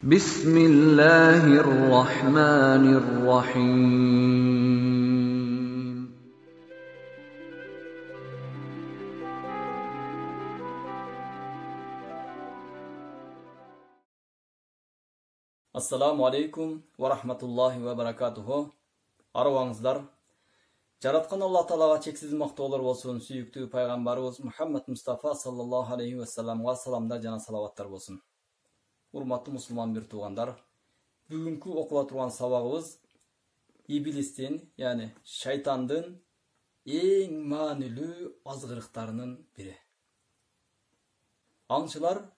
Bismillahirrahmanirrahim. Assalamu alaikum wa rahmatullahi wa barakatuhu. Arabаңыздар. Жаратқан Алла Таалага чексиз мактоолор болсун. Сүйүктүү пайгамбарыбыз Мухаммад Мустафа саллаллаху алейхи ва салламга саламдар жана салаваттар болсун. Урматтуу мусулман бир туугандар, бүгүнкү окула турган сабагыбыз иблистин, яни шайтандын эң маанилүү азгырыктарынын бири. Аңчылар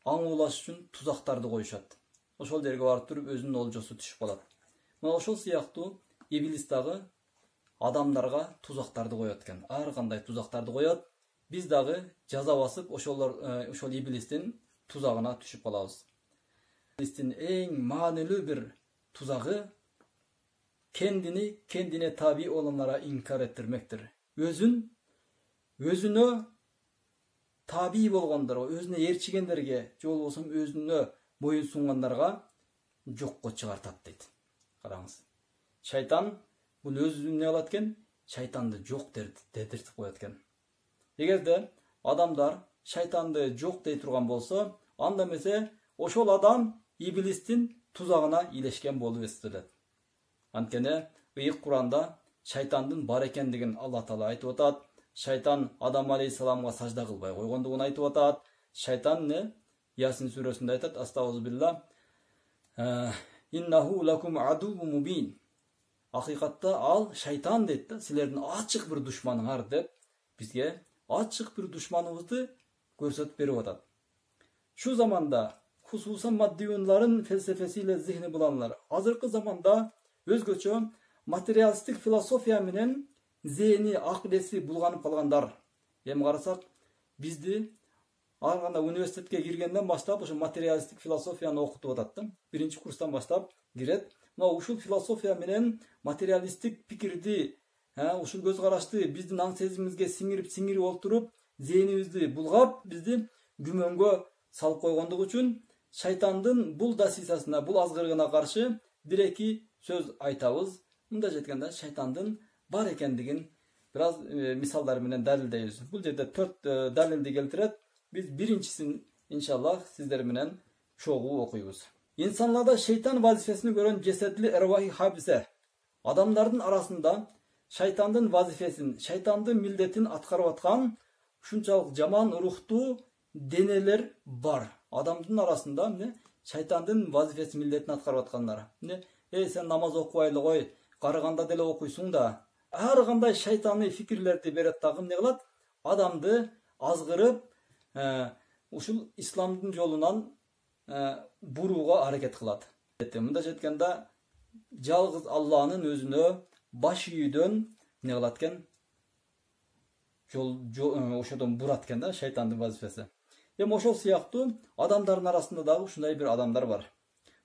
аң улаш үчүн тузактарды коюшат. Ошол жерге барып туруп өзүнүн олжосу түшүп калат. Мына ошол сыяктуу иблис дагы адамдарга тузактарды коет экен. Ар кандай тузактарды коет. Биз дагы жаза басып ошол иблистин тузагына түшүп калабыз. Иблистин эң маанилүү бир тузагы kendine tabi olanlara inkar ettirmektir. Özüne tabi bolgondorго, özüne erчигендерге, же болбосо өзүнө boyun sunganlarga жокко чыгартат дейт. Караңыз. Шайтан бул өзүнө не кылат экен? Шайтанды жок дедиртип коет экен. Эгерде адамдар шайтанды жок дей турган болсо, анда эмесе ошол адам иблистин тузагына илешкен болуп эсептелет. Анткени ыйык Куранда шайтандын бар экендигин Алла Таала айтып атат. Шайтан Адам алейхиссаламга сажда кылбай койгондугун айтып атат. Шайтан не? Ясин сүрөсүндө айтат: Астагфирулла. Иннаху лакум адуввун мубин. Акыйкатта ал шайтан дейт да, силердин ачык бир душманыңар деп бизге ачык бир душманыбызды көрсөтүп берип атат. Şu zamanda hususan maddiyunların felsefesiyle zihni bulanlar azırkı zamanda özgöçö materialistik filosofiya menen zihni akidesi bulganıp kalgandar. Эми карасак, bizdi ар кандай университетке киргенден баштап ошо материалистик философияны окутуп атат да. Биринчи курстан баштап кирет. Мына ушул философия менен материалистик пикирди, ушул көз карашты биздин аң сезимибизге сиңирип олтуруп, зээнибизди булгап, бизди күмөнгө салып койгондугу үчүн шайтандын бул дасисасына, бул азгырыгына каршы бир эки сөз айтабыз. Мында жеткенде шайтандын бар экендигин бир аз мисалдар менен далилдейбиз. Бул жерде 4 далилди келтирет. Biz birincisini inşallah sizler menен çoğu okuyuz. İnsanlarda şeytan vazifesini gören cesedli ervahi habise. Adamların arasında şeytandın vazifesini, şeytandın milletin atkarıp atkan şunçalık jaman ruhtu deneler var. Adamdın arasında ne? Şeytandın vazifesi milletin atkarıp atkanlar. Ne? Sen namaz okuyaylı koy, karıganda dele okuysun da. Her kандай şeytani fikirlerdi beret takım ne kılat? Adamdı azgırıp ушул исламдын жолунан бурууга аракет кылат. Мында жеткенде жалгыз Алланын өзүнө баш ийүүдөн не кылат экен? Ошодон бурат экен да шайтандын вазифеси. Эми ошол сыяктуу адамдардын арасында дагы ушундай бир адамдар бар.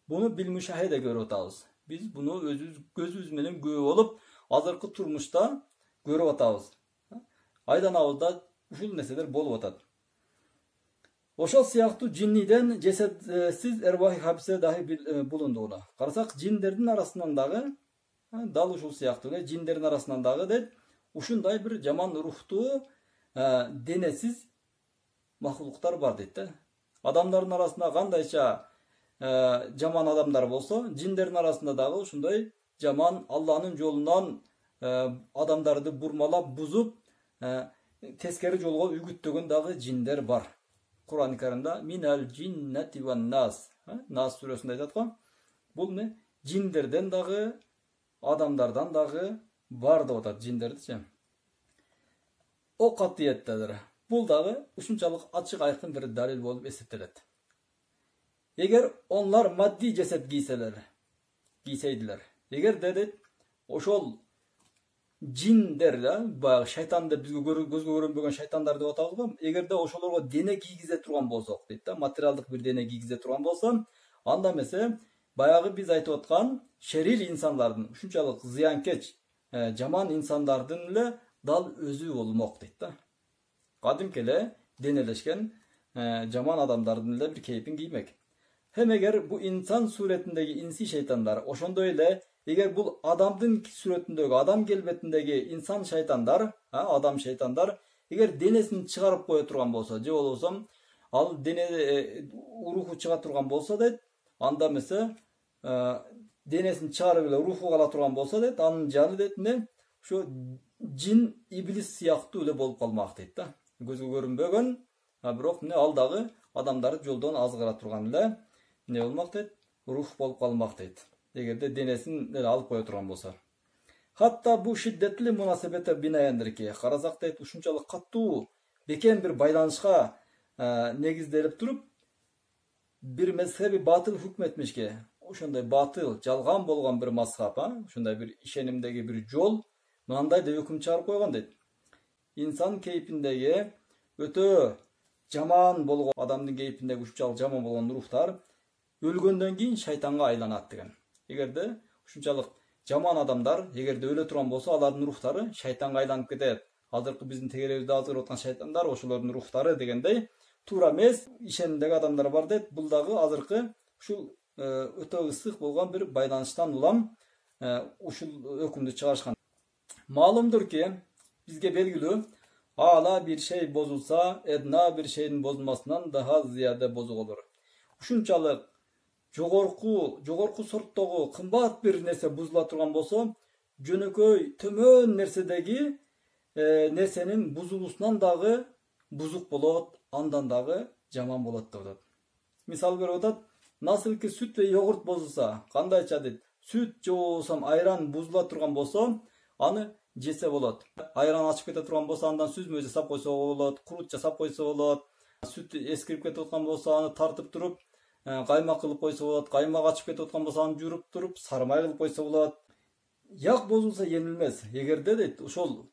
Буну билмушахеде көрүп атабыз. Биз буну көзүбүз менен күбө болуп, азыркы турмушта көрүп атабыз. Айданабыз да ушул нерселер болуп атат. Ошол сыяктуу джинниден жеседсиз эрвахи хабисе дагы булундугуна карасак, джиндердин арасынан дагы дал ушул сыяктуу джиндердин арасынан дагы дейт, ушундай бир жаман рухтуу денесиз махлуктар бар дейт да. Адамдардын арасында кандайча жаман адамдар болсо, джиндердин арасында дагы ушундай жаман Алланын жолунан адамдарды бурмалап, бузуп, тескери жолго үгүттөгөн дагы джиндер бар. Kur'an-ı Kerim'de minel cinneti ve nas. Nas suresinde ayet var. Bu ne? Cinlerden dağı, adamlardan dağı var da oda cinlerdi. O katiyettedir. Bu dağı uşunçalık açık aykın bir dalil olup esirtilet. Eğer onlar maddi ceset giyseydiler. Eğer dedi oşol Cinderler, bayağı şeytanda bizge gözgө көрөнбөгөн шайтандар деп атабыз го. Эгерде ошолорго дене кийгизе турган болсок дейт да, материалдык бир дене кийгизе турган болсо, анда эмесе баягы биз айтып аткан шерир инсандардын, ушунчалык зыянкеч, жаман инсандардын эле дал өзү болмок дейт да. Кадимки эле денелешкен жаман адамдардын эле бир кейпин киймек. Hem eğer bu insan suretindeki insi şeytanlar, oşonda öyle, eğer bu adamdın suretindeki, adam kelbetindeki insan şeytanlar, adam şeytanlar, eğer denesini çıkarıp koya turgan bolsa, je bolsam, al dene ruhu çıga turgan bolsa da, anda mesela denesini çıkarıp ile ruhu kala turgan bolsa da, anın canı ne? Şu cin, iblis siyahtı öyle bolup kalmak deydi da. Gözü görünbөгөн, biroq ne alдағы adamları joldan azgıra turgan ile ne olmak deydi? Ruh bolup kalmak deydi. Egerde denesini alıp koya turgan bolsa. Hatta bu şiddetli münasebete binaendir ki, karasak deydi, uşunçalık kattуу beken bir baylanışka negizdelip durup, bir mezhebi batıl hükmetmiş ki, uşunday batıl, jalgan bolgan bir mazhab, uşunday bir işenimdeki bir jol, mınандай da hüküm çağırıp koygan deydi. İnsan keyfindeki ötö jaman bolgan adamdın keyfindeki uşunçalık jaman bolgan ruhtar ölgöndөн kийин şaytanга айланат деген. Эгерде ушунчалык жаман адамдар эгерде өлө турган болсо, алардын рухтары шайтанга айланып кетет. Азыркы биздин тегеребизди азгырып аткан шайтандар ошолордун рухтары дегендей туура эмес ишенимдеги адамдар бар дейт. Бул дагы азыркы ушул өтө ысык болгон бир байланыштан улам ушул өкүмдү чыгарышкан. Малумdur ki bizge belgilүү ala bir şey bozulsa edna bir şeyin bozulmasından daha ziyade bozuk olur. Ушунчалык жогорку сорттогу кымбат bir нерсе бузула турган болсо, жөнөкөй төмөн нерседеги нерсенин бузулуусунан дагы бузук болот, андан дагы жаман болот деп атат. Мисал берип атат, насыл ки сүт ve йогурт бозулса, кандайча дейт, сүт же болбосо айран бузула турган болсо, аны жесе болот. Айран ачып кете турган болсо, андан сүзмө жасап койсо болот, курут жасап койсо болот. Süt eskirip ketip aткан болсо, аны тартып туруп, каймак кылып койсо болот. Каймак ачып кетип аткан болсо, аны жүрүп туруп, сармай кылып койсо болот. Як бозулса емилмес. Эгерде дейт, ошол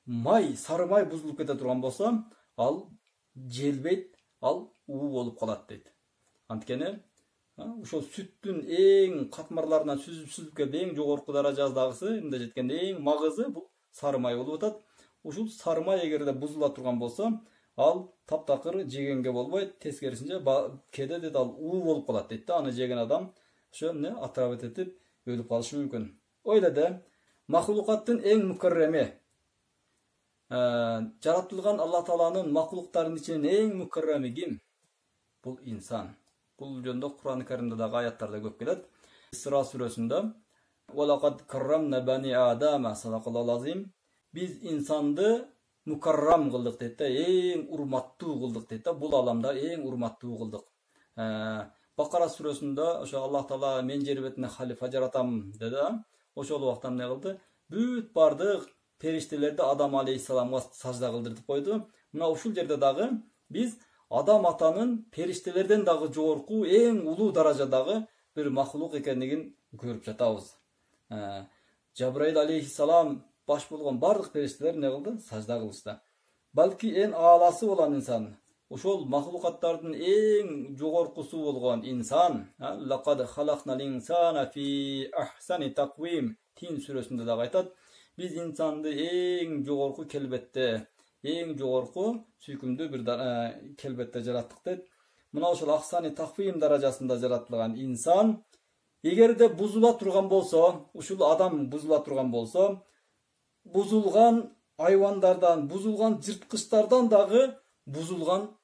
май, сары май бузулуп кете турган болсо, ал желбейт, ал уу болуп калат дейт. Анткени ошол сүттүн эң катмарларынан сүзүп келип эң жогорку даражадагысы, эмне жеткен эң магызы бул сары май болуп атат. Ушул сары май эгерде бузула турган болсо, ал таптакыр жегенге болбойт, тескерисинче кеде дейт, ал уу болуп калат дейт да. Аны жеген адам ошо эмне отравить этип өлүп калышы мүмкүн. Ойлады, махлукаттын эң мукарреми, жаратылган Алла Тааланын махлуктарынын ичинен эң мукарреми ким? Бул инсан. Бул жөнүндө Кур'ан-ы Каримде дагы аяттарда көп келет. Исра сүрөсүндө "Валакад каррамна бани Адама", садакаллахул азим. Биз инсанды мукаррам кылдык дейт да, эң урматтуу кылдык дейт да, бул аламда эң урматтуу кылдык. Бакара сүрөсүндө ошо Аллах Таала мен жер бетине халифа жаратам деди. Ошол убакта эмне кылды? Бүт бардык периштелерди Адам алейхиссаламга сажда кылдырып койду. Мына ушул жерде дагы биз Адам атанын периштелерден дагы жогорку, эң улуу даражадагы бир махлук экендигин көрүп жатабыз. Жабраил алейхиссалам баш болгон бардык периштелер эмне кылды? Сажда кылышты. Балки эң ааласы болгон инсан, ошол махлукаттардын эң жогоркусу болгон инсан, "Лакад халакнал инсана фи ахсани таквим" Тин сүрөсүндө дагы айтат, биз инсанды эң жогорку келбетте, эң жогорку сүйкүмдүү бир келбетте жараттык дейт. Мына ошол ахсани таквим даражасында жаратылган инсан эгерде бузула турган болсо, ушул адам бузула турган болсо, бузулган айвандардан, бузулган жырткычтардан дагы бузулган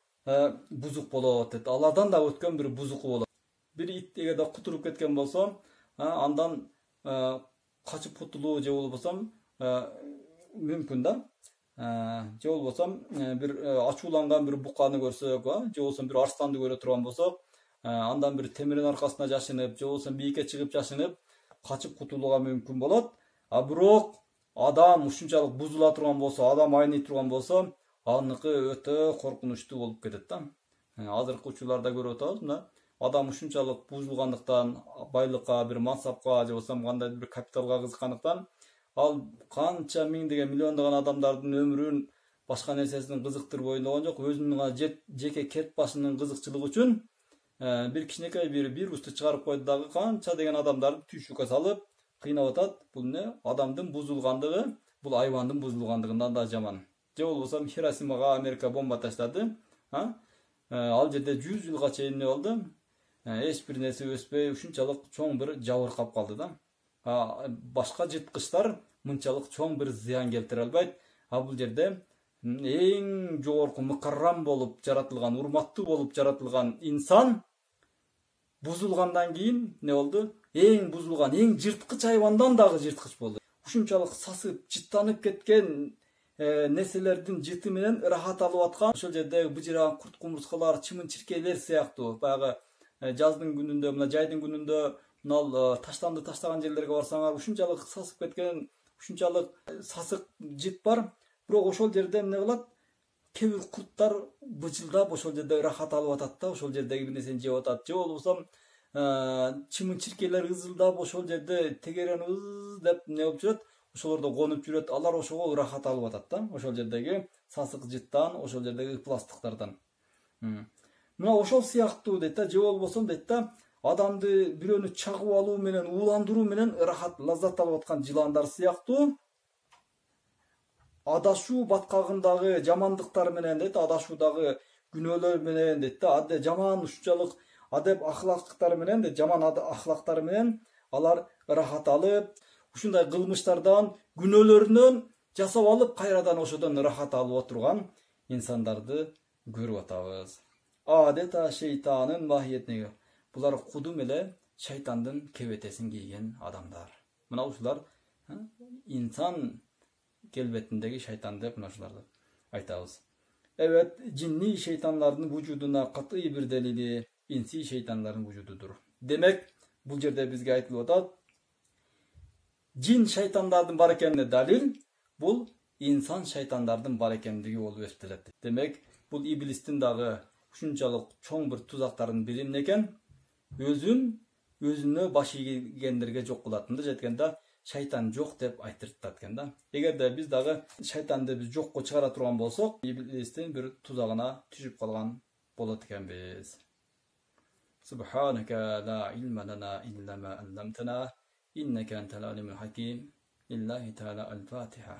бузук болот дейт. Алардан да өткөн бир бузуку болот. Бир ит эгерде кутуруп кеткен болсо, андан качып кутулуу же болбосо мүмкүн да. Же болбосо бир ачууланган бир буканы көрсөк, же болбосо бир арстанды көрө турган болсок, андан бир темирдин аркасына жашынып, же болбосо бийикке чыгып жашынып, качып кутулууга мүмкүн болот. Бирок адам ушунчалык бузула турган болсо, адам айный турган болсо, аныкы өтө коркунучтуу болуп кетет да. Азыркы учурларда көрүп атабыз, мына адам ушунчалык бузулгандыктан, байлыкка, бир мансапка, же болбосо кандай бир капиталга кызыккандыктан, ал канча миңдеген, миллиондогон адамдардын өмүрүн, башка нерсесин кызыктырып ойногон жок, өзүнүн жеке кет башынын кызыкчылыгы үчүн бир кичинекей бир вирусту чыгарып койду дагы канча деген адамдарды түйшүккө салып кыйнап атат. Бул не? Адамдын бузулгандыгы, бул айвандын бузулгандыгынан да жаман. Же болбосо Хиросимага Америка бомба таштады. Ал жерде 100 жылга чейин не болду? эч бир нерсе өспөй ушунчалык чоң бир жабыркап калды да. Башка жырткычтар мынчалык чоң бир зыян келтире албайт. Бул жерде эң жогорку мукаррам болуп жаратылган, урматтуу болуп жаратылган инсан бузулгандан кийин не болду? Эң бузулган, эң жырткыч хайвандан дагы жырткыч болду. Ушунчалык сасып, жыттанып кеткен нерселердин жыты менен ырахат алып аткан ошол жердеги быжыраган курт кумурскалар, чымын чиркейлер сыяктуу баягы жаздын күнүндө, мына жайдын күнүндө мына таштанды таштаган жерлерге барсаңар ушунчалык сасып кеткен, ушунчалык сасык жыт бар. Бирок ошол жерде эмне кылат? Кээ бир курттар быжылдап ошол жерде ырахат алып атат да, ошол жердеги бир нерсени жеп атат. Же болбосо чымын чиркейлер ызылдап ошол жерде тегерен деп не болуп жүрөт, ошолордо конуп жүрөт. Алар ошого ырахат алып атат да, ошол жердеги сасык жыттан, ошол жердеги пластыктардан. Мына ошол сыяктуу дейт да, же болбосо дейт да, адамды бирөөнү чагып алуу менен, ууландыруу менен ырахат, лаззат алып аткан жыландар сыяктуу адашуу баткагындагы жамандыктар менен дейт, адашуудагы күнөөлөр менен дейт да, жаман ушунчалык адеп ахлактар менен дейт, жаман ахлактар менен алар ырахат алып, ушундай кылмыштардан, күнөөлөрүнөн жасап алып, кайрадан ошодон ырахат алып отурган инсандарды көрүп атабыз. Адета шейтанын махиетине. Булар кудум эле шайтандын кебетесин кийген адамдар. Мына ушулар инсан келбетиндеги шайтан деп мына ушуларды айтабыз. Evet, cinni şeytanların vücuduna katı bir delili insi şeytanların vücududur. Demek bu yerde bizge aytılıp atat. Cin şeytanlardan bar ekenine dalil, bul insan şeytanlardan bar ekendigi bolup estireti. Demek bul iblistin dagı uşunçalık çoğun bir tuzakların biri eken, özünü başı gendirge jok kılatındı jetkende шайтан жоқ деп айтыртат экен да. Эгерде биз дагы шайтанды биз жокко чыгара турган болсок, иблистин бир тузагына түшүп калган болот экенбиз. Subhanaka la ilma lana illa ma 'allamtana innaka antal alimul hakim. Lillahi ta'ala al-Fatiha.